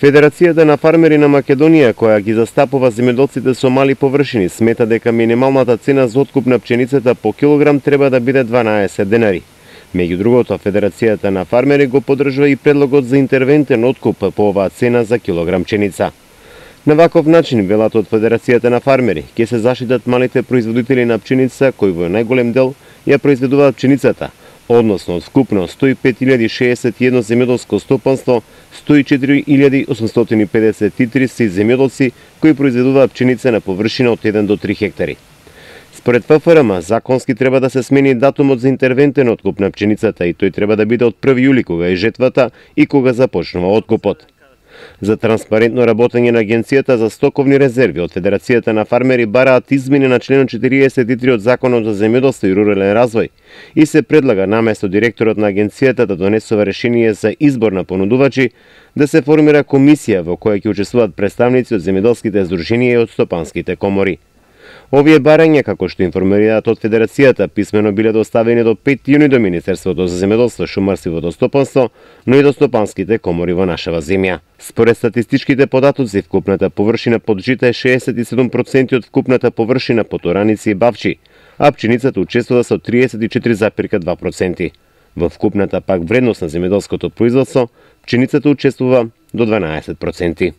Федерацијата на фармери на Македонија, која ги застапува земјоделците со мали површини, смета дека минималната цена за откуп на пченицата по килограм треба да биде 12 денари. Меѓу другото, Федерацијата на фармери го поддржува и предлогот за интервентен откуп по оваа цена за килограм пченица. На ваков начин, велат од Федерацијата на фармери, ќе се заштитат малите производители на пченица кои во најголем дел ја произведуваат пченицата, односно од вкупно 105.061 земјоделско стопанство, 104.853 се земјоделци кои произведуваат пченица на површина од 1 до 3 хектари. Според ФФРМ, законски треба да се смени датумот за интервентен откуп на пченицата и тој треба да биде од 1 јули кога е жетвата и кога започнува откупот. За транспарентно работење на Агенцијата за стоковни резерви од Федерацијата на фармери бараат измени на член 43 од Законот за земјоделство и рурален развој и се предлага наместо директорот на агенцијата да донесува решение за избор на понудувачи, да се формира комисија во која ќе учествуваат представници од земјоделските здруженија и од стопанските комори. Овие барања, како што информираат од Федерацијата, писмено биле доставени до 5 јуни до Министерството за земјоделство, шумарство и водостопанство, но и до стопанските комори во нашава земја. Според статистичките податоци, вкупната површина под жита е 67% од вкупната површина под ораници и бавчи, а пченицата учествува со 34,2%. Во вкупната пак вредност на земјоделското производство, пченицата учествува до 12%.